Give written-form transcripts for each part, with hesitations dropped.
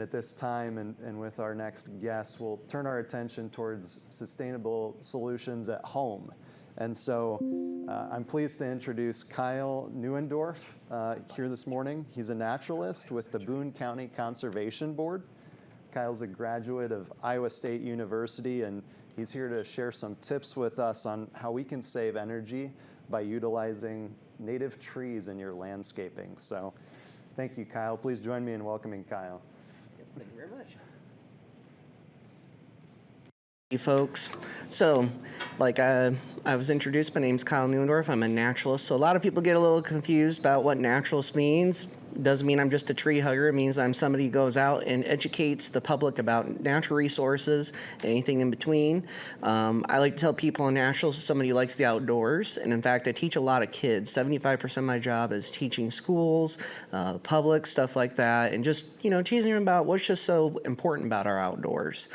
at this time and with our next guest, we'll turn our attention towards sustainable solutions at home. And so I'm pleased to introduce Kyle Neuendorf here this morning. He's a naturalist with the Boone County Conservation Board. Kyle's a graduate of Iowa State University, and he's here to share some tips with us on how we can save energy by utilizing native trees in your landscaping. So thank you, Kyle. Please join me in welcoming Kyle. Thank you very much. Hey folks, so like I was introduced, my name's Kyle Neuendorf. I'm a naturalist. So a lot of people get a little confused about what naturalist means. It doesn't mean I'm just a tree hugger. It means I'm somebody who goes out and educates the public about natural resources, anything in between. I like to tell people a naturalist is somebody who likes the outdoors. And in fact, I teach a lot of kids. 75% of my job is teaching schools, the public, stuff like that, and just, teaching them about what's just so important about our outdoors.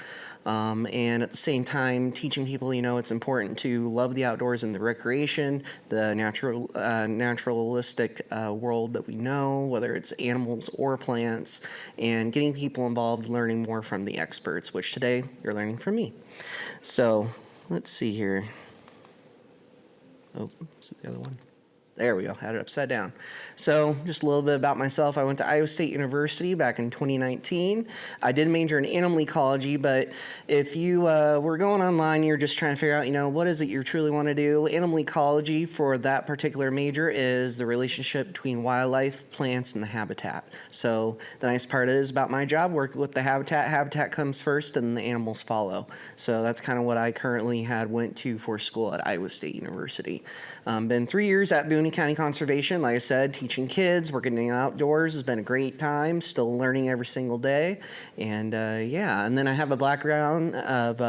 And at the same time, teaching people, it's important to love the outdoors and the recreation, the naturalistic world that we know, whether it's animals or plants, and getting people involved, learning more from the experts, which today you're learning from me. So let's see here. Oh, is it the other one? There we go, had it upside down. So just a little bit about myself. I went to Iowa State University back in 2019. I did major in animal ecology, but if you were going online, you're just trying to figure out, what is it you truly want to do? Animal ecology for that particular major is the relationship between wildlife, plants, and the habitat. So the nice part is about my job, work with the habitat. Habitat comes first and the animals follow. So that's kind of what I currently went to for school at Iowa State University. Been 3 years at Boone County Conservation. Like I said, teaching kids, working in the outdoors has been a great time. Still learning every single day. And and then I have a background of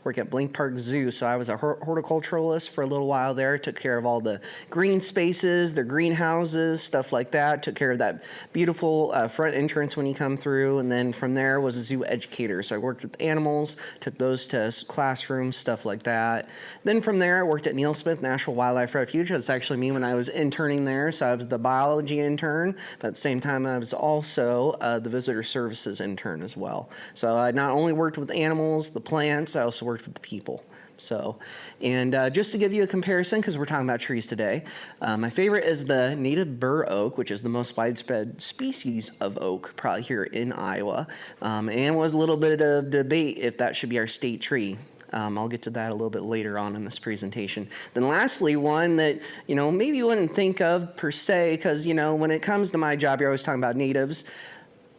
work at Blank Park Zoo. So I was a horticulturalist for a little while there. Took care of all the green spaces, the greenhouses, stuff like that. Took care of that beautiful front entrance when you come through. And then from there was a zoo educator. So I worked with animals, took those to classrooms, stuff like that. Then from there I worked at Neil Smith National Wildlife Refuge. That's actually me when I was interning there. So I was the biology intern, but at the same time I was also the visitor services intern as well. So I not only worked with animals, the plants, I also worked with the people. So, and just to give you a comparison, because we're talking about trees today, my favorite is the native bur oak, which is the most widespread species of oak, probably here in Iowa, and was a little bit of debate if that should be our state tree. I'll get to that a little bit later on in this presentation. Then lastly, one that, maybe you wouldn't think of per se, because, when it comes to my job, you're always talking about natives.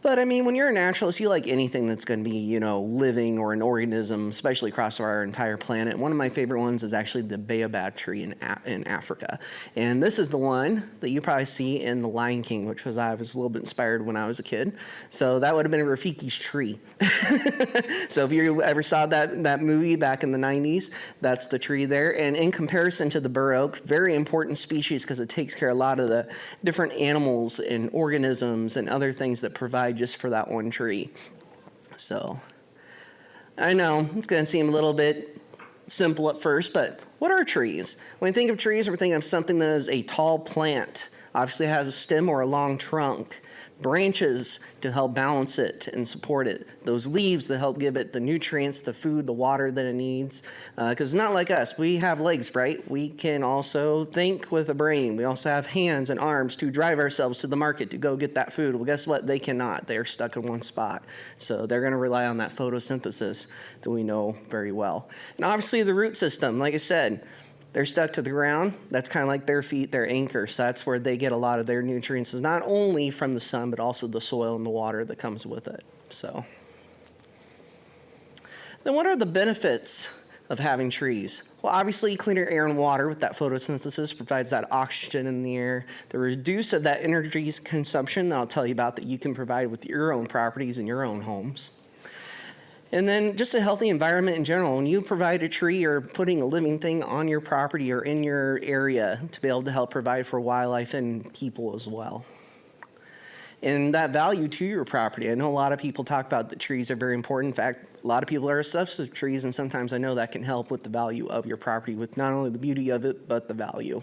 But I mean, when you're a naturalist, you like anything that's going to be, living or an organism, especially across our entire planet. One of my favorite ones is actually the baobab tree in Africa. And this is the one that you probably see in The Lion King, which I was a little bit inspired when I was a kid. So that would have been Rafiki's tree. So if you ever saw that movie back in the 90s, that's the tree there. And in comparison to the bur oak, very important species because it takes care of a lot of the different animals and organisms and other things that provide just for that one tree. So I know it's going to seem a little bit simple at first, but what are trees? When we think of trees, we're thinking of something that is a tall plant. Obviously it has a stem or a long trunk, branches to help balance it and support it, those leaves that help give it the nutrients, the food, the water that it needs, because it's not like us. We have legs, right? We can also think with a brain. We also have hands and arms to drive ourselves to the market to go get that food. Well, guess what? They cannot. They are stuck in one spot. So they're going to rely on that photosynthesis that we know very well. And obviously the root system, like I said, they're stuck to the ground. That's kind of like their feet, their anchor. So that's where they get a lot of their nutrients, is not only from the sun, but also the soil and the water that comes with it. So then what are the benefits of having trees? Well, obviously cleaner air and water with that photosynthesis provides that oxygen in the air. The reduce of that energy consumption that I'll tell you about that you can provide with your own properties and your own homes. And then just a healthy environment in general. When you provide a tree, you're putting a living thing on your property or in your area to be able to help provide for wildlife and people as well. And that value to your property. I know a lot of people talk about that trees are very important. In fact, a lot of people are obsessed with trees, and sometimes I know that can help with the value of your property with not only the beauty of it, but the value.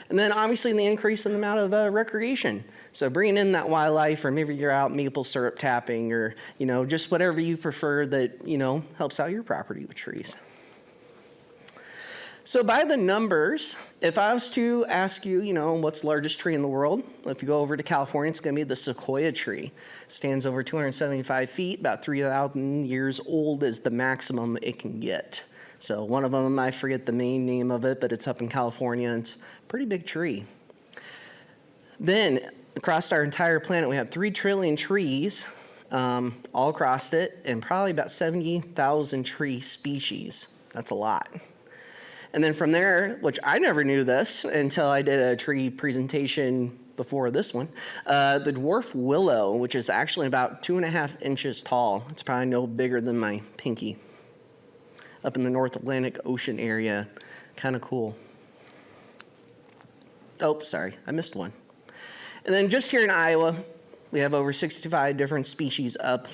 And then obviously the increase in the amount of recreation. So bringing in that wildlife, or maybe you're out maple syrup tapping, or, just whatever you prefer that, helps out your property with trees. So by the numbers, if I was to ask you, what's the largest tree in the world? If you go over to California, it's going to be the sequoia tree. Stands over 275 feet, about 3,000 years old is the maximum it can get. So one of them, I forget the main name of it, but it's up in California. It's a pretty big tree. Then across our entire planet, we have 3 trillion trees all across it, and probably about 70,000 tree species. That's a lot. And then from there, which I never knew this until I did a tree presentation before this one, the dwarf willow, which is actually about 2.5 inches tall. It's probably no bigger than my pinky. Up in the North Atlantic Ocean area. Kind of cool. Oh, sorry, I missed one. And then just here in Iowa, we have over 65 different species of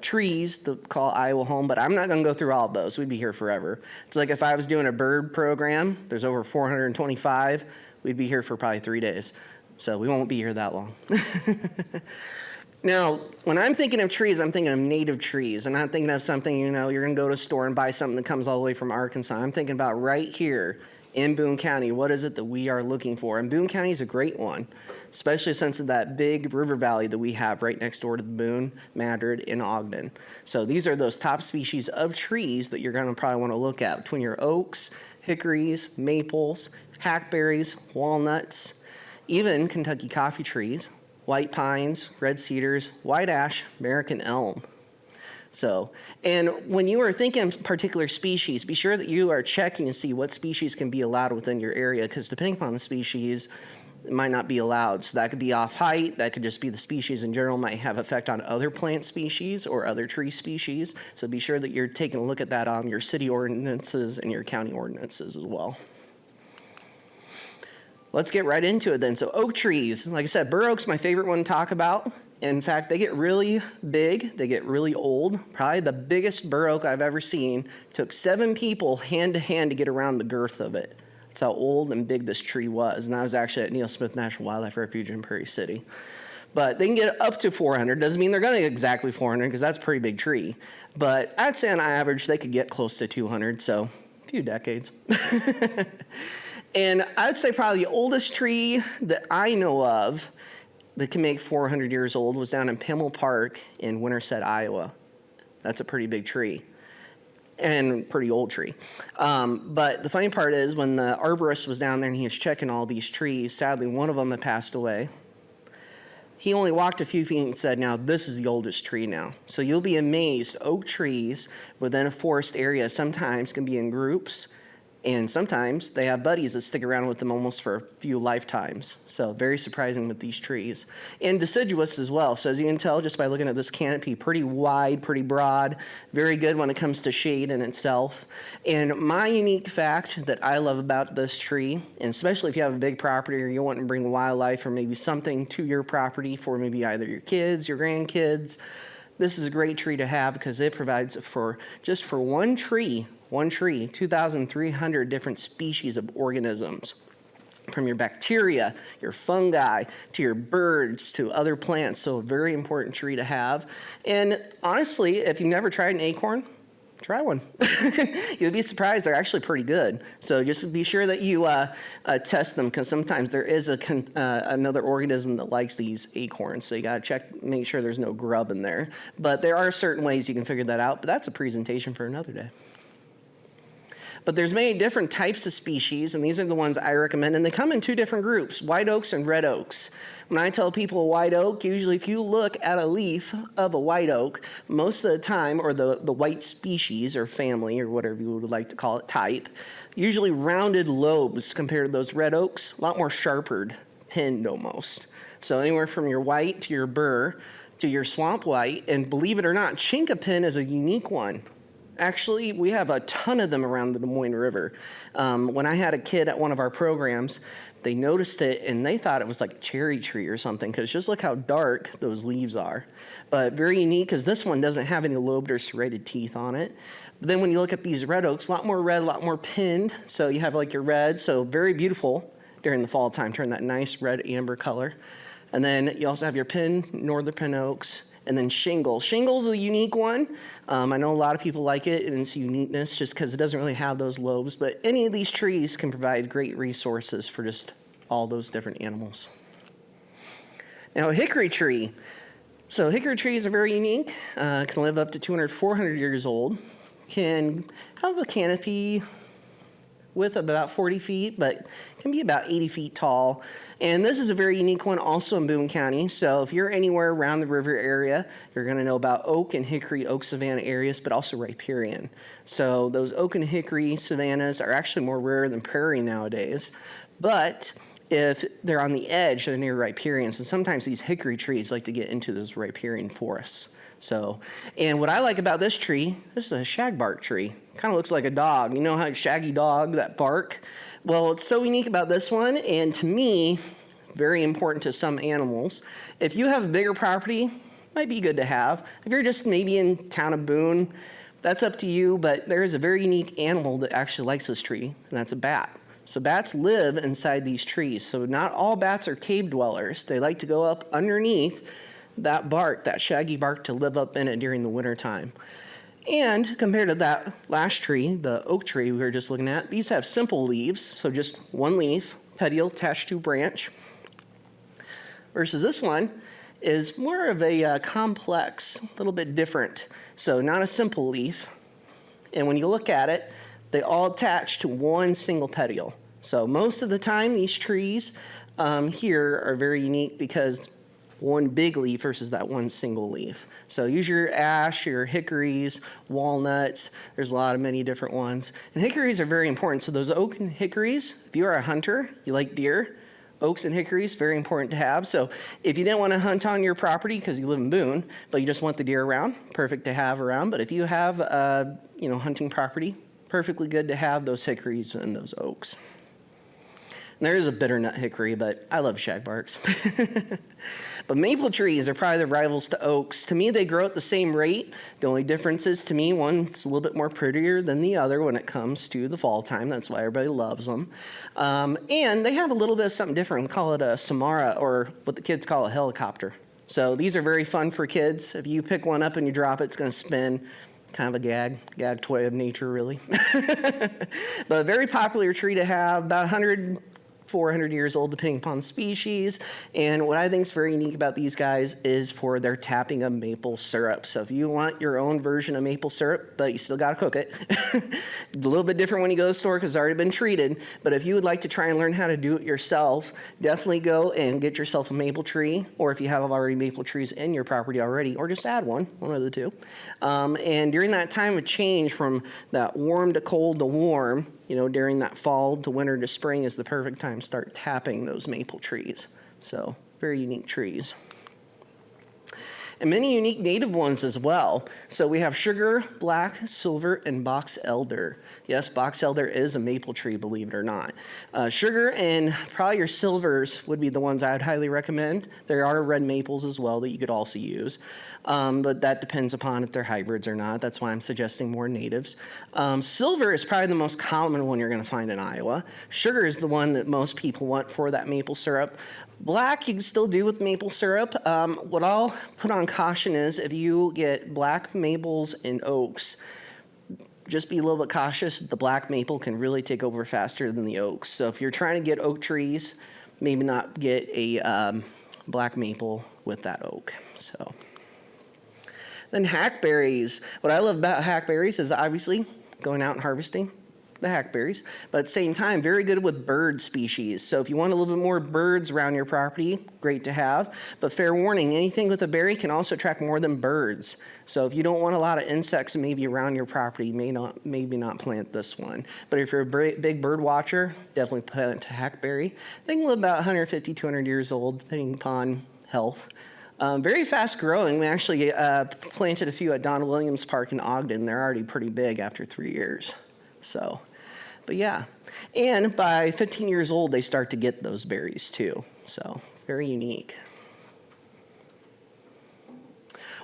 trees to call Iowa home, but I'm not going to go through all of those. We'd be here forever. It's like if I was doing a bird program, there's over 425, we'd be here for probably 3 days. So we won't be here that long. Now, when I'm thinking of trees, I'm thinking of native trees. I'm not thinking of something, you're going to go to a store and buy something that comes all the way from Arkansas. I'm thinking about right here in Boone County, what is it that we are looking for? And Boone County is a great one, especially since of that big river valley that we have right next door to the Boone, Madrid, and Ogden. So these are those top species of trees that you're going to probably want to look at between your oaks, hickories, maples, hackberries, walnuts, even Kentucky coffee trees, white pines, red cedars, white ash, American elm. So, and when you are thinking of particular species, be sure that you are checking to see what species can be allowed within your area, because depending upon the species, it might not be allowed. So that could be off height, that could just be the species in general, might have effect on other plant species or other tree species. So be sure that you're taking a look at that on your city ordinances and your county ordinances as well. Let's get right into it then. So oak trees, like I said, bur oak's my favorite one to talk about. In fact, they get really big, they get really old. Probably the biggest bur oak I've ever seen. Took 7 people hand to hand to get around the girth of it. That's how old and big this tree was. And I was actually at Neil Smith National Wildlife Refuge in Prairie City. But they can get up to 400. Doesn't mean they're going to get exactly 400 because that's a pretty big tree. But I'd say on average they could get close to 200, so a few decades. And I'd say probably the oldest tree that I know of that can make 400 years old was down in Pimmel Park in Winterset, Iowa. That's a pretty big tree and pretty old tree. But the funny part is when the arborist was down there and he was checking all these trees, sadly one of them had passed away. He only walked a few feet and said, now this is the oldest tree now. So you'll be amazed, oak trees within a forest area sometimes can be in groups. And sometimes they have buddies that stick around with them almost for a few lifetimes. So very surprising with these trees. And deciduous as well. So as you can tell just by looking at this canopy, pretty wide, pretty broad, very good when it comes to shade in itself. And my unique fact that I love about this tree, and especially if you have a big property or you want to bring wildlife or maybe something to your property for maybe either your kids, your grandkids, this is a great tree to have because it provides for, just for one tree, 2,300 different species of organisms. From your bacteria, your fungi, to your birds, to other plants. So a very important tree to have. And honestly, if you've never tried an acorn, try one. You'll be surprised, they're actually pretty good. So just be sure that you test them because sometimes there is another organism that likes these acorns. So you gotta check, make sure there's no grub in there. But there are certain ways you can figure that out, but that's a presentation for another day. But there's many different types of species, and these are the ones I recommend, and they come in 2 different groups, white oaks and red oaks. When I tell people a white oak, usually if you look at a leaf of a white oak, most of the time, or the white species or family, or whatever you would like to call it, type, usually rounded lobes compared to those red oaks, a lot more sharpered, pinned almost. So anywhere from your white to your bur to your swamp white, and believe it or not, chinkapin is a unique one. Actually, we have a ton of them around the Des Moines River. When I had a kid at one of our programs, they noticed it and they thought it was like a cherry tree or something, because just look how dark those leaves are. But very unique, because this one doesn't have any lobed or serrated teeth on it. But then when you look at these red oaks, a lot more red, a lot more pinned. So you have like your red, so very beautiful during the fall time, turn that nice red amber color. And then you also have your northern pin oaks, and then shingle. Shingle's a unique one. I know a lot of people like it and its uniqueness just because it doesn't really have those lobes, but any of these trees can provide great resources for just all those different animals. Now, a hickory tree. So hickory trees are very unique, can live up to 200, 400 years old, can have a canopy width of about 40 feet, but can be about 80 feet tall. And this is a very unique one also in Boone County. So if you're anywhere around the river area, you're going to know about oak and hickory, oak savanna areas, but also riparian. So those oak and hickory savannas are actually more rare than prairie nowadays. But if they're on the edge, they're near riparians. And sometimes these hickory trees like to get into those riparian forests. So, and what I like about this tree, this is a shagbark tree. Kind of looks like a dog. You know how shaggy dog, that bark? Well, it's so unique about this one, and to me, very important to some animals. If you have a bigger property, might be good to have. If you're just maybe in town of Boone, that's up to you, but there is a very unique animal that actually likes this tree, and that's a bat. So bats live inside these trees. So not all bats are cave dwellers. They like to go up underneath that bark, that shaggy bark, to live up in it during the winter time. And compared to that last tree, the oak tree we were just looking at, these have simple leaves, so just one leaf, petiole attached to a branch, versus this one is more of a complex, a little bit different. So not a simple leaf, and when you look at it, they all attach to one single petiole. So most of the time, these trees here are very unique because one big leaf versus that one single leaf. So use your ash, your hickories, walnuts. There's a lot of many different ones. And hickories are very important. So those oak and hickories, if you are a hunter, you like deer, oaks and hickories, very important to have. So if you didn't want to hunt on your property because you live in Boone, but you just want the deer around, perfect to have around. But if you have hunting property, perfectly good to have those hickories and those oaks. And there is a bitternut hickory, but I love shagbarks. But maple trees are probably the rivals to oaks. To me, they grow at the same rate. The only difference is, to me, one's a little bit more prettier than the other when it comes to the fall time. That's why everybody loves them. And they have a little bit of something different. We call it a samara, or what the kids call a helicopter. So these are very fun for kids. If you pick one up and you drop it, it's going to spin. Kind of a gag toy of nature, really. But a very popular tree to have, about 400 years old, depending upon the species. And what I think is very unique about these guys is for their tapping of maple syrup. So if you want your own version of maple syrup, but you still got to cook it, a little bit different when you go to the store because it's already been treated. But if you would like to try and learn how to do it yourself, definitely go and get yourself a maple tree, or if you have already maple trees in your property already, or just add one of the two. And during that time of change from that warm to cold to warm, during that fall to winter to spring is the perfect time to start tapping those maple trees. So, very unique trees. And many unique native ones as well. So we have sugar, black, silver, and box elder. Yes, box elder is a maple tree, believe it or not. Sugar and probably your silvers would be the ones I would highly recommend. There are red maples as well that you could also use. But that depends upon if they're hybrids or not. That's why I'm suggesting more natives. Silver is probably the most common one you're going to find in Iowa. Sugar is the one that most people want for that maple syrup. Black you can still do with maple syrup. What I'll put on caution is if you get black maples and oaks, just be a little bit cautious. The black maple can really take over faster than the oaks. So if you're trying to get oak trees, maybe not get a black maple with that oak. So then hackberries. What I love about hackberries is obviously going out and harvesting the hackberries, but at the same time, very good with bird species. So if you want a little bit more birds around your property, great to have. But fair warning, anything with a berry can also attract more than birds. So if you don't want a lot of insects maybe around your property, maybe not plant this one. But if you're a big bird watcher, definitely plant a hackberry. They can live about 150, 200 years old, depending upon health. Very fast growing. We actually planted a few at Don Williams Park in Ogden. They're already pretty big after 3 years. So, but yeah. And by 15 years old, they start to get those berries too. So very unique.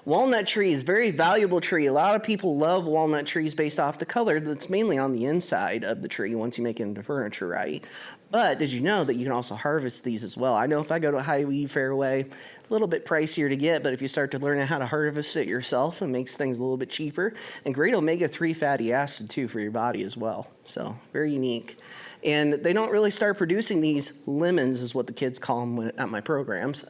Walnut tree is a very valuable tree. A lot of people love walnut trees based off the color that's mainly on the inside of the tree once you make it into furniture, right? But did you know that you can also harvest these as well? I know if I go to a high-weed fairway, a little bit pricier to get, but if you start to learn how to harvest it yourself, it makes things a little bit cheaper. And great omega-3 fatty acid too for your body as well. So very unique. And they don't really start producing these lemons, is what the kids call them at my programs.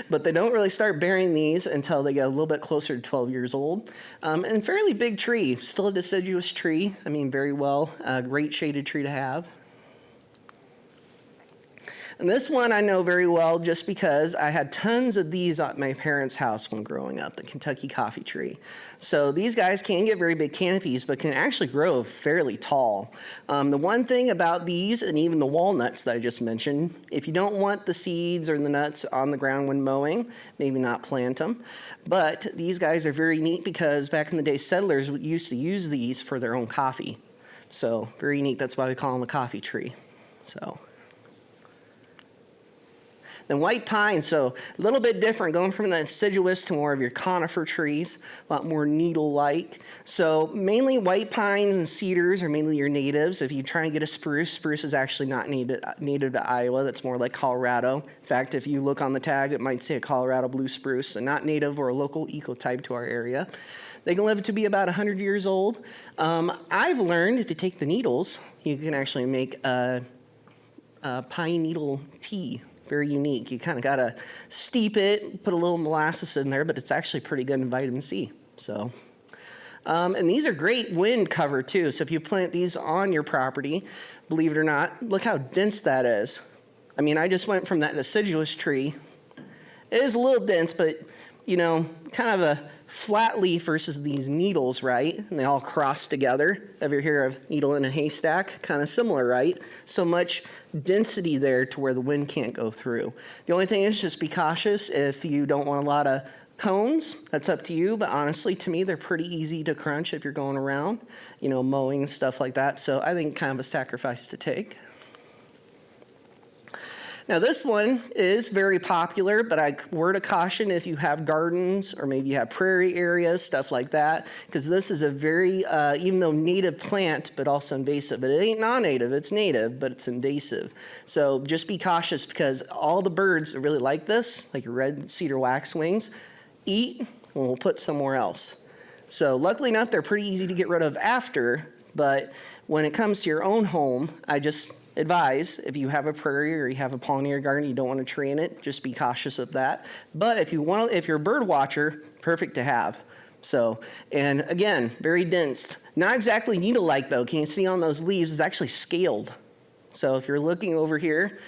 But they don't really start bearing these until they get a little bit closer to 12 years old. And fairly big tree, still a deciduous tree. I mean, very well, great shaded tree to have. And this one I know very well just because I had tons of these at my parents' house when growing up, the Kentucky coffee tree. So these guys can get very big canopies, but can actually grow fairly tall. The one thing about these, and even the walnuts that I just mentioned, if you don't want the seeds or the nuts on the ground when mowing, maybe not plant them. But these guys are very neat because back in the day, settlers used to use these for their own coffee. So very neat. That's why we call them a coffee tree. So. Then white pine, so a little bit different, going from the deciduous to more of your conifer trees, a lot more needle-like. So mainly white pines and cedars are mainly your natives. If you try and get a spruce, spruce is actually not native to Iowa. That's more like Colorado. In fact, if you look on the tag, it might say a Colorado blue spruce, so not native or a local ecotype to our area. They can live to be about 100 years old. I've learned if you take the needles, you can actually make a pine needle tea. Very unique. You kind of got to steep it, put a little molasses in there, but it's actually pretty good in vitamin C. So, and these are great wind cover too. So if you plant these on your property, believe it or not, look how dense that is. I mean, I just went from that deciduous tree. It is a little dense, but you know, kind of a flat leaf versus these needles, right? And they all cross together. Ever hear of needle in a haystack? Kind of similar, right? So much density there to where the wind can't go through. The only thing is just be cautious if you don't want a lot of cones. That's up to you, but honestly, to me, they're pretty easy to crunch if you're going around, you know, mowing and stuff like that. So I think kind of a sacrifice to take. Now this one is very popular, but I word of caution if you have gardens or maybe you have prairie areas, stuff like that, because this is a very, even though native plant, but also invasive. But it ain't non-native, it's native, but it's invasive. So just be cautious because all the birds that really like this, like your red cedar waxwings, eat and will put somewhere else. So luckily enough, they're pretty easy to get rid of after, but when it comes to your own home, I just advise if you have a prairie or you have a pollinator garden, you don't want a tree in it, just be cautious of that. But if you're a bird watcher, perfect to have. So, and again, very dense. Not exactly needle-like though. Can you see on those leaves? It's actually scaled. So if you're looking over here,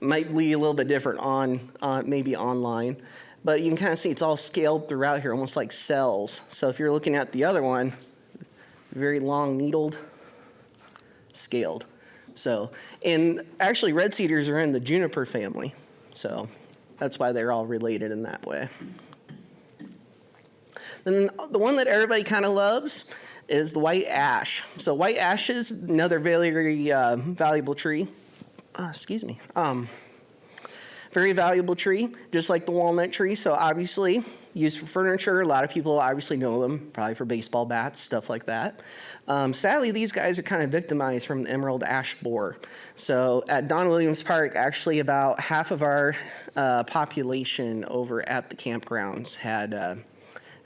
might be a little bit different on maybe online. But you can kind of see it's all scaled throughout here, almost like cells. So if you're looking at the other one, very long needled, scaled. So, and actually red cedars are in the juniper family. So that's why they're all related in that way. Then the one that everybody kind of loves is the white ash. So white ash is another very valuable tree. Very valuable tree, just like the walnut tree. So obviously used for furniture. A lot of people obviously know them, probably for baseball bats, stuff like that. Sadly, these guys are kind of victimized from the emerald ash borer. So at Don Williams Park, actually about half of our population over at the campgrounds had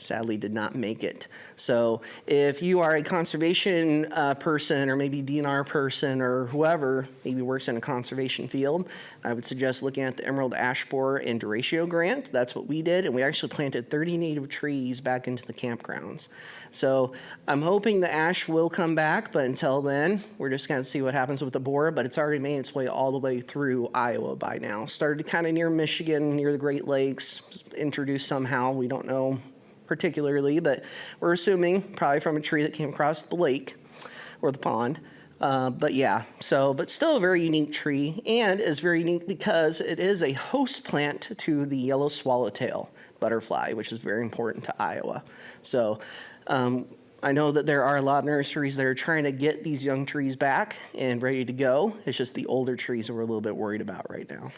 sadly did not make it. So if you are a conservation person or maybe DNR person or whoever maybe works in a conservation field, I would suggest looking at the Emerald Ash Borer and Duratio grant. That's what we did, and we actually planted 30 native trees back into the campgrounds. So I'm hoping the ash will come back, but until then, we're just going to see what happens with the borer, but it's already made its way all the way through Iowa by now. Started kind of near Michigan, near the Great Lakes, introduced somehow, we don't know particularly, but we're assuming probably from a tree that came across the lake or the pond. But yeah, but still a very unique tree, and is very unique because it is a host plant to the yellow swallowtail butterfly, which is very important to Iowa. So I know that there are a lot of nurseries that are trying to get these young trees back and ready to go. It's just the older trees that we're a little bit worried about right now.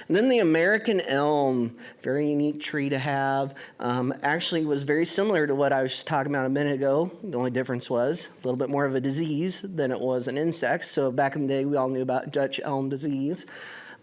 And then the American elm, very unique tree to have. Actually was very similar to what I was just talking about a minute ago. The only difference was a little bit more of a disease than it was an insect. So back in the day, we all knew about Dutch elm disease.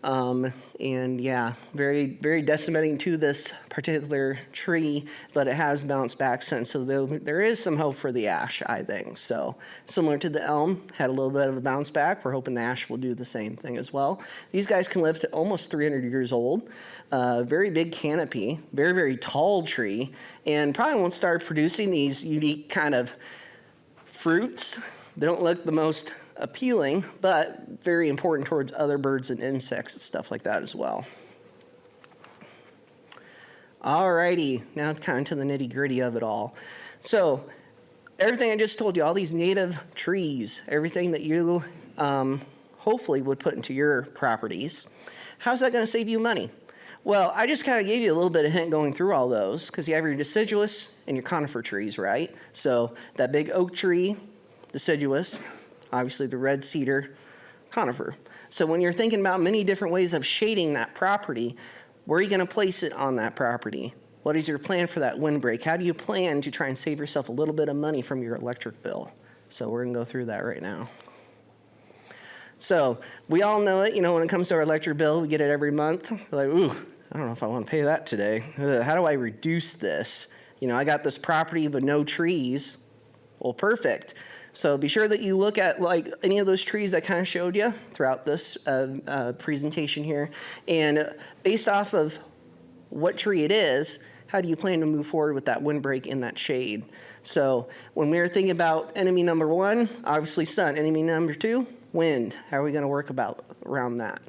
And yeah, very, very decimating to this particular tree, but it has bounced back since. So there is some hope for the ash, I think. So similar to the elm, had a little bit of a bounce back. We're hoping the ash will do the same thing as well. These guys can live to almost 300 years old. Very big canopy, very, very tall tree, and probably won't start producing these unique kind of fruits. They don't look the most appealing, but very important towards other birds and insects and stuff like that as well. Alrighty, now kind of to the nitty gritty of it all. So everything I just told you, all these native trees, everything that you hopefully would put into your properties, how's that going to save you money? Well, I just kind of gave you a little bit of hint going through all those, because you have your deciduous and your conifer trees, right? So that big oak tree, deciduous, obviously the red cedar, conifer. So when you're thinking about many different ways of shading that property, where are you going to place it on that property? What is your plan for that windbreak? How do you plan to try and save yourself a little bit of money from your electric bill? So we're going to go through that right now. So we all know it, when it comes to our electric bill, we get it every month. We're like, ooh, I don't know if I want to pay that today. How do I reduce this? I got this property but no trees. Well, perfect. So be sure that you look at like any of those trees I kind of showed you throughout this presentation here. And based off of what tree it is, how do you plan to move forward with that windbreak in that shade? So when we were thinking about enemy number one, obviously sun. Enemy number two, wind. How are we going to work around that?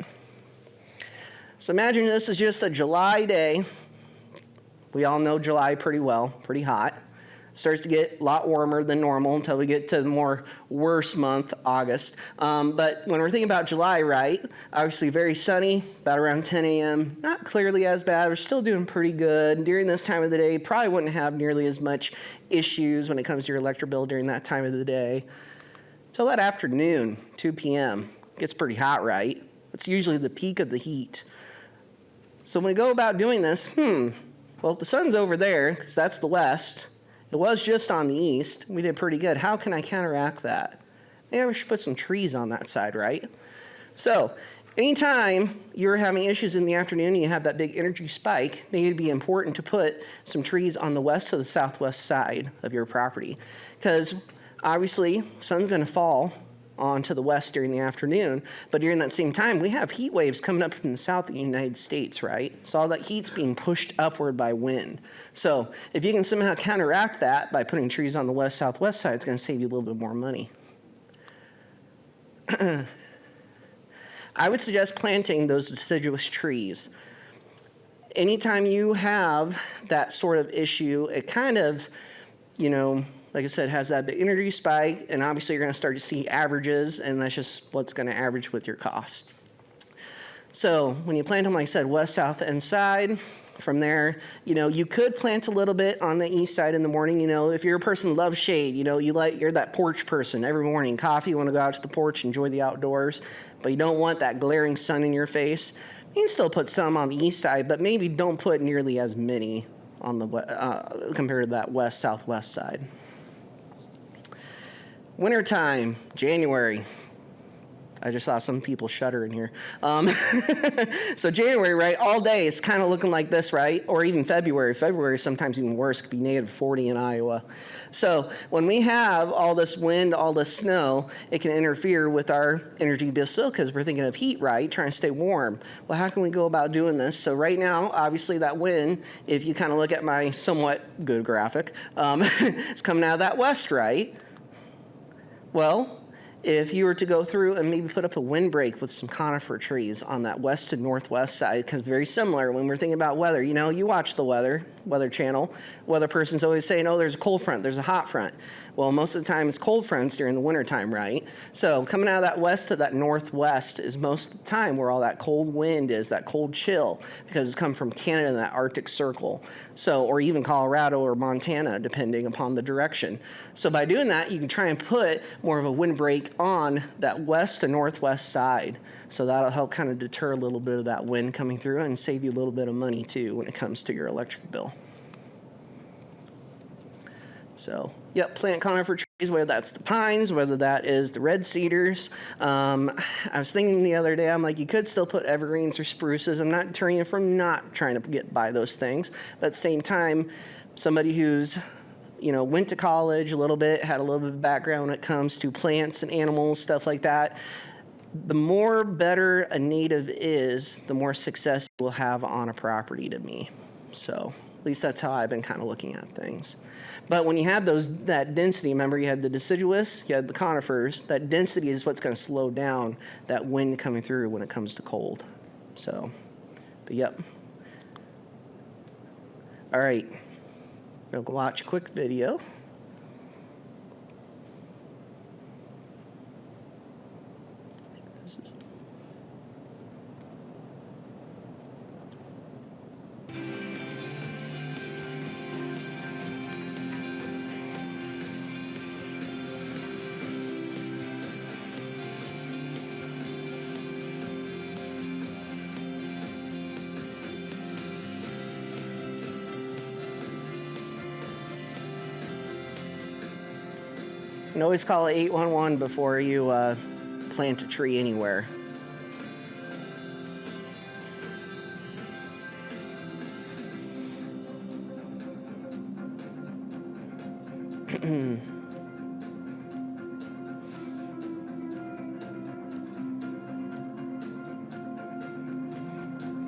So imagine this is just a July day. We all know July pretty well, pretty hot. Starts to get a lot warmer than normal until we get to the more worse month, August. But when we're thinking about July, right, obviously very sunny, about around 10 a.m. Not clearly as bad. We're still doing pretty good. During this time of the day, probably wouldn't have nearly as much issues when it comes to your electric bill during that time of the day. Till that afternoon, 2 p.m., gets pretty hot, right? It's usually the peak of the heat. So when we go about doing this, well, if the sun's over there, because that's the west, it was just on the east. We did pretty good. How can I counteract that? Maybe we should put some trees on that side, right? So anytime you're having issues in the afternoon and you have that big energy spike, maybe it'd be important to put some trees on the west to the southwest side of your property. Because obviously, sun's going to fall onto the west during the afternoon, but during that same time, we have heat waves coming up from the south of the United States, right? So all that heat's being pushed upward by wind. So if you can somehow counteract that by putting trees on the west-southwest side, it's going to save you a little bit more money. I would suggest planting those deciduous trees. Anytime you have that sort of issue, it kind of, like I said, has that big energy spike, and obviously you're going to start to see averages, and that's just what's going to average with your cost. So when you plant them, like I said, west, south, and side, from there, you could plant a little bit on the east side in the morning. If you're a person who loves shade, you're that porch person. Every morning, coffee, you want to go out to the porch, enjoy the outdoors, but you don't want that glaring sun in your face. You can still put some on the east side, but maybe don't put nearly as many on the compared to that west-southwest side. Wintertime, January. I just saw some people shudder in here. So January, right, all day it's kind of looking like this, right? Or even February. February is sometimes even worse. It could be negative 40 in Iowa. So when we have all this wind, all this snow, it can interfere with our energy bill because we're thinking of heat, right? Trying to stay warm. Well, how can we go about doing this? So right now, obviously that wind, if you kind of look at my somewhat good graphic, it's coming out of that west, right? Well, if you were to go through and maybe put up a windbreak with some conifer trees on that west to northwest side, because very similar when we're thinking about weather. You watch the weather channel. Weather person's always saying, oh, there's a cold front, there's a hot front. Well, most of the time it's cold fronts during the wintertime, right? So coming out of that west to that northwest is most of the time where all that cold wind is, that cold chill, because it's come from Canada and that Arctic Circle. So, or even Colorado or Montana, depending upon the direction. So by doing that, you can try and put more of a windbreak on that west to northwest side. So that'll help kind of deter a little bit of that wind coming through and save you a little bit of money too when it comes to your electric bill. So, yep, plant conifer trees, whether that's the pines, whether that is the red cedars. I was thinking the other day, I'm like, you could still put evergreens or spruces. I'm not deterring you from not trying to get by those things. But at the same time, somebody who's, went to college a little bit, had a little bit of background when it comes to plants and animals, stuff like that, the more better a native is, the more success you will have on a property to me. So at least that's how I've been kind of looking at things. But when you have that density, remember you had the deciduous, you had the conifers, that density is what's going to slow down that wind coming through when it comes to cold. So, but yep. All right, we'll go watch a quick video. This is and always call 811 before you plant a tree anywhere.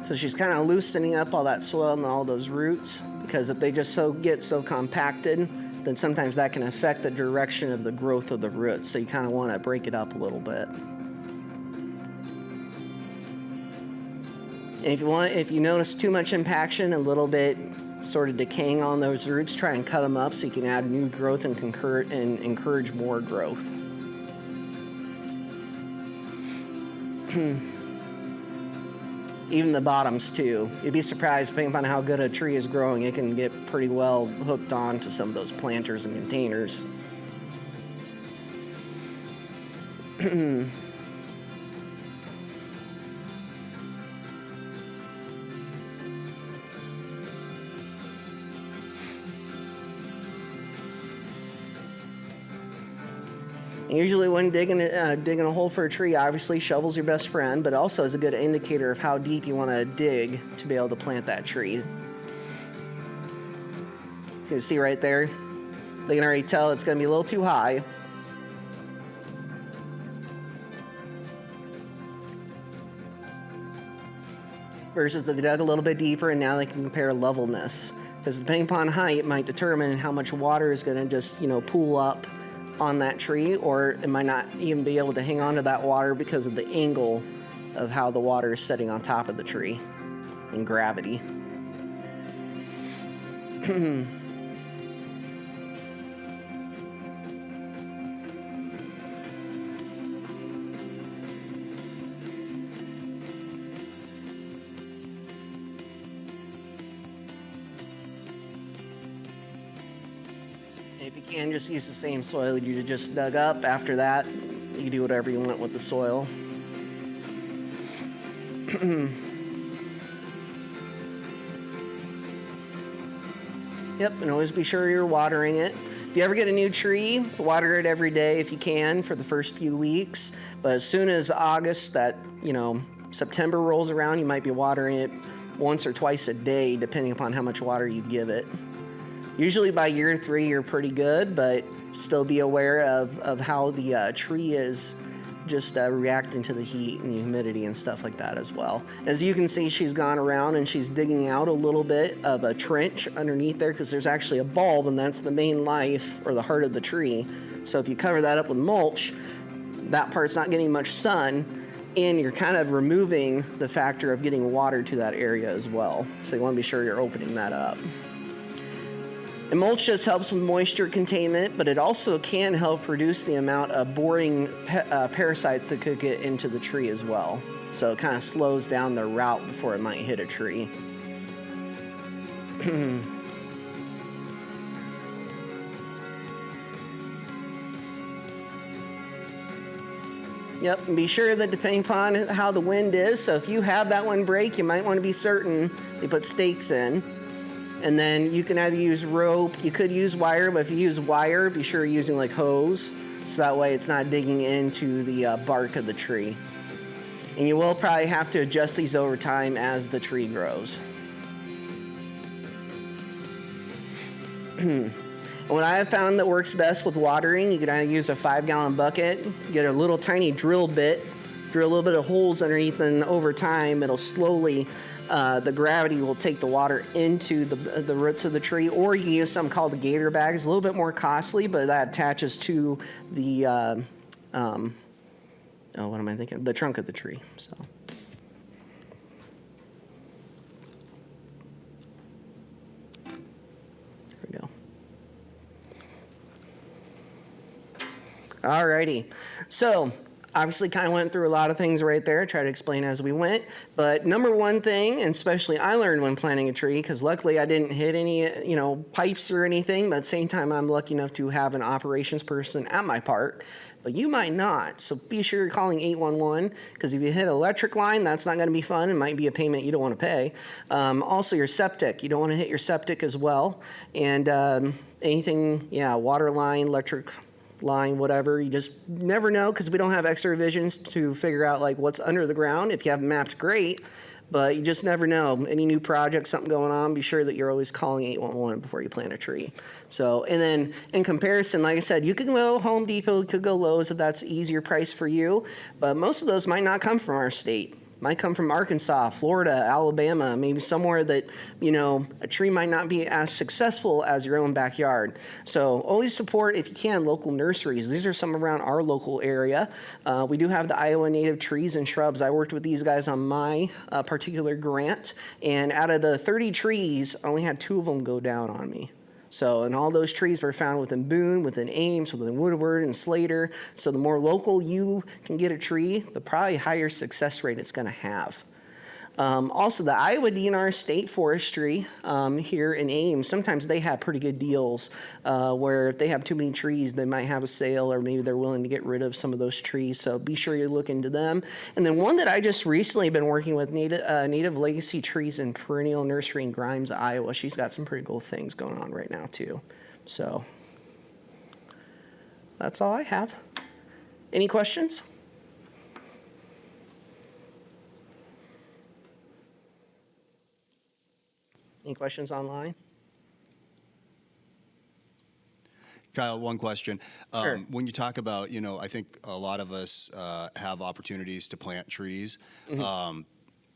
So she's kind of loosening up all that soil and all those roots, because if they just get so compacted, then sometimes that can affect the direction of the growth of the roots. So you kind of want to break it up a little bit. And if you notice too much impaction, a little bit sort of decaying on those roots, try and cut them up so you can add new growth and encourage more growth. Even the bottoms too. You'd be surprised, depending upon how good a tree is growing, it can get pretty well hooked on to some of those planters and containers. Usually when digging a hole for a tree, obviously shovel's your best friend, but also is a good indicator of how deep you want to dig to be able to plant that tree. You can see right there, they can already tell it's going to be a little too high. Versus they dug a little bit deeper and now they can compare levelness. Because depending upon height, it might determine how much water is going to just, pool up on that tree, or it might not even be able to hang on to that water because of the angle of how the water is setting on top of the tree and gravity. If you can, just use the same soil you just dug up. After that, you can do whatever you want with the soil. Yep, and always be sure you're watering it. If you ever get a new tree, water it every day if you can for the first few weeks. But as soon as August, September rolls around, you might be watering it once or twice a day, depending upon how much water you give it. Usually by year 3, you're pretty good, but still be aware of how the tree is just reacting to the heat and the humidity and stuff like that as well. As you can see, she's gone around and she's digging out a little bit of a trench underneath there, because there's actually a bulb, and that's the main life or the heart of the tree. So if you cover that up with mulch, that part's not getting much sun, and you're kind of removing the factor of getting water to that area as well. So you want to be sure you're opening that up. And mulch just helps with moisture containment, but it also can help reduce the amount of boring parasites that could get into the tree as well. So it kind of slows down the route before it might hit a tree. Yep, and be sure that depending upon how the wind is, so if you have that one break, you might want to be certain they put stakes in. And then you can either use rope, you could use wire, but if you use wire, be sure you're using like hose, so that way it's not digging into the bark of the tree. And you will probably have to adjust these over time as the tree grows. What I have found that works best with watering, you can either use a 5-gallon bucket, get a little tiny drill bit, drill a little bit of holes underneath, and over time it'll slowly, the gravity will take the water into the roots of the tree, or you can use something called the gator bag. It's a little bit more costly, but that attaches to the, the trunk of the tree, so. There we go. Alrighty, so obviously kind of went through a lot of things right there, try to explain as we went, but number one thing, and especially I learned when planting a tree, because luckily I didn't hit any, pipes or anything, but at the same time I'm lucky enough to have an operations person at my part, but you might not, so be sure you're calling 811, because if you hit an electric line, that's not going to be fun. It might be a payment you don't want to pay. Also your septic, you don't want to hit your septic as well, and anything, water line, electric line, whatever, you just never know, because we don't have X-ray visions to figure out like what's under the ground. If you have them mapped, great, but you just never know. Any new project, something going on, be sure that you're always calling 811 before you plant a tree. So, and then in comparison, like I said, you can go Home Depot, you could go Lowe's if that's easier price for you, but most of those might not come from our state. Might come from Arkansas, Florida, Alabama, maybe somewhere that, a tree might not be as successful as your own backyard. So always support, if you can, local nurseries. These are some around our local area. We do have the Iowa Native Trees and Shrubs. I worked with these guys on my particular grant, and out of the 30 trees, I only had 2 of them go down on me. So, and all those trees were found within Boone, within Ames, within Woodward and Slater. So the more local you can get a tree, the probably higher success rate it's going to have. Also, the Iowa DNR State Forestry here in Ames, sometimes they have pretty good deals where if they have too many trees, they might have a sale, or maybe they're willing to get rid of some of those trees. So be sure you look into them. And then one that I just recently been working with, Native Legacy Trees and Perennial Nursery in Grimes, Iowa. She's got some pretty cool things going on right now too. So that's all I have. Any questions? Any questions online? Kyle, one question. Sure. When you talk about, I think a lot of us have opportunities to plant trees. Mm-hmm.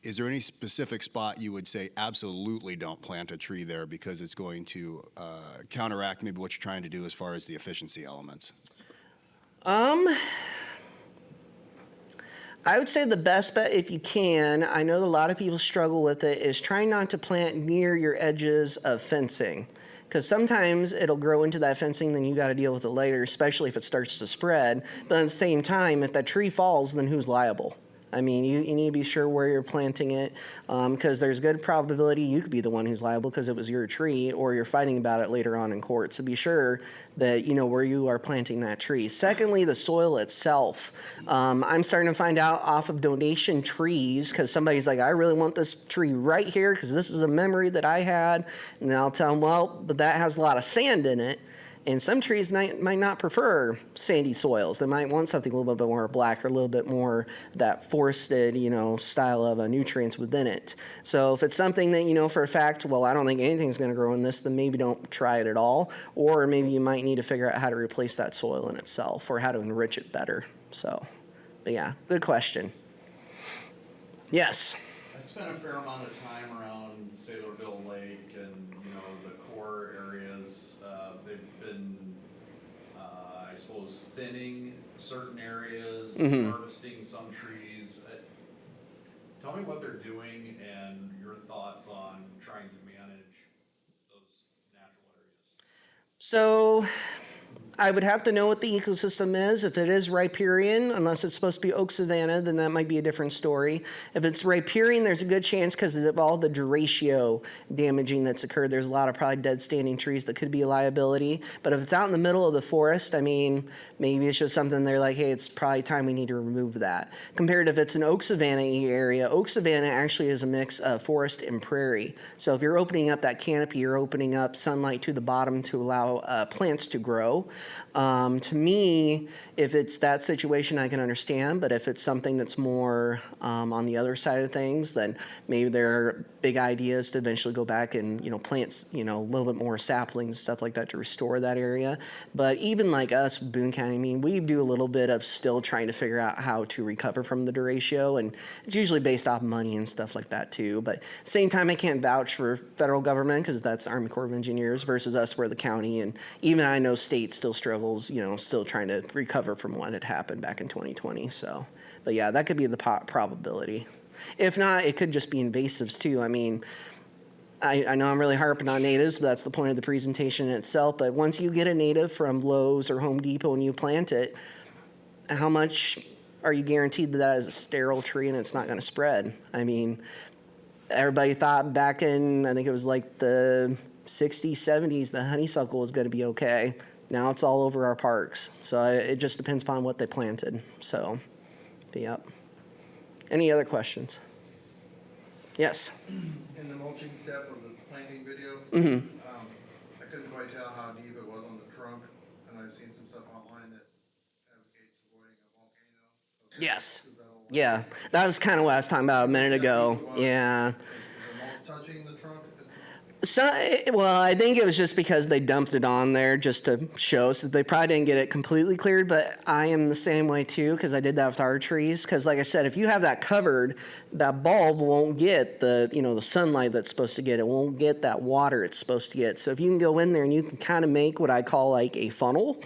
Is there any specific spot you would say absolutely don't plant a tree there because it's going to counteract maybe what you're trying to do as far as the efficiency elements? I would say the best bet, if you can, I know a lot of people struggle with it, is try not to plant near your edges of fencing. Because sometimes it'll grow into that fencing, then you got to deal with it later, especially if it starts to spread. But at the same time, if that tree falls, then who's liable? I mean, you need to be sure where you're planting it, because there's good probability you could be the one who's liable because it was your tree, or you're fighting about it later on in court. So be sure that you know where you are planting that tree. Secondly, the soil itself. I'm starting to find out off of donation trees, because somebody's like, I really want this tree right here because this is a memory that I had. And then I'll tell them, well, but that has a lot of sand in it. And some trees might not prefer sandy soils. They might want something a little bit more black, or a little bit more that forested, style of nutrients within it. So if it's something that you know for a fact, well, I don't think anything's going to grow in this, then maybe don't try it at all. Or maybe you might need to figure out how to replace that soil in itself, or how to enrich it better. So, but yeah, good question. Yes? I spent a fair amount of time around Saylorville Lake and, the core areas. They've been, I suppose, thinning certain areas, harvesting some trees. Tell me what they're doing and your thoughts on trying to manage those natural areas. So I would have to know what the ecosystem is. If it is riparian, unless it's supposed to be oak savanna, then that might be a different story. If it's riparian, there's a good chance because of all the derecho damaging that's occurred. There's a lot of probably dead standing trees that could be a liability. But if it's out in the middle of the forest, I mean, maybe it's just something they're like, hey, it's probably time we need to remove that. Compared if it's an oak savanna area, oak savanna actually is a mix of forest and prairie. So if you're opening up that canopy, you're opening up sunlight to the bottom to allow plants to grow. To me, if it's that situation, I can understand, but if it's something that's more on the other side of things, then maybe there are big ideas to eventually go back and, plant, a little bit more saplings, stuff like that to restore that area. But even like us, Boone County, I mean, we do a little bit of still trying to figure out how to recover from the derecho, and it's usually based off money and stuff like that too. But same time, I can't vouch for federal government because that's Army Corps of Engineers versus us, where the county, and even I know state still struggles, still trying to recover from what had happened back in 2020. So, but yeah, that could be the probability. If not, it could just be invasives too. I mean, I know I'm really harping on natives, but that's the point of the presentation in itself. But once you get a native from Lowe's or Home Depot and you plant it, how much are you guaranteed that that is a sterile tree and it's not going to spread? I mean, everybody thought back in, I think it was like the 60s, 70s, the honeysuckle was going to be okay. Now it's all over our parks. So it just depends upon what they planted. So, but yep. Any other questions? Yes. In the mulching step of the planting video, I couldn't quite tell how deep it was on the trunk, and I've seen some stuff online that advocates avoiding a volcano. Yes. Is that all? Yeah. That was kind of what I was talking about a minute ago. Yeah. Is the mulch touching the trunk? So, well, I think it was just because they dumped it on there just to show, so they probably didn't get it completely cleared, but I am the same way too, because I did that with our trees, because like I said, if you have that covered, that bulb won't get the, the sunlight that's supposed to get, it won't get that water it's supposed to get. So if you can go in there and you can kind of make what I call like a funnel,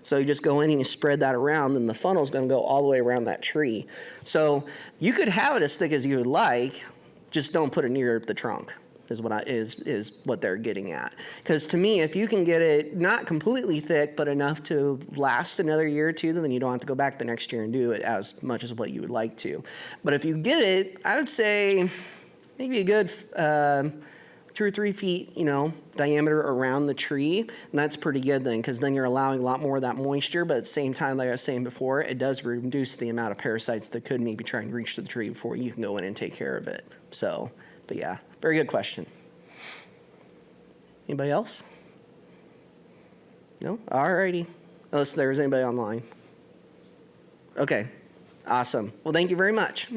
so you just go in and you spread that around, and the funnel is going to go all the way around that tree. So you could have it as thick as you would like, just don't put it near the trunk. Is what they're getting at. Because to me, if you can get it not completely thick, but enough to last another year or two, then you don't have to go back the next year and do it as much as what you would like to. But if you get it, I would say maybe a good 2 or 3 feet, diameter around the tree, and that's pretty good then, because then you're allowing a lot more of that moisture, but at the same time, like I was saying before, it does reduce the amount of parasites that could maybe try and reach to the tree before you can go in and take care of it. So, but yeah. Very good question. Anybody else? No? All righty. Unless there's anybody online. Okay. Awesome. Well, thank you very much.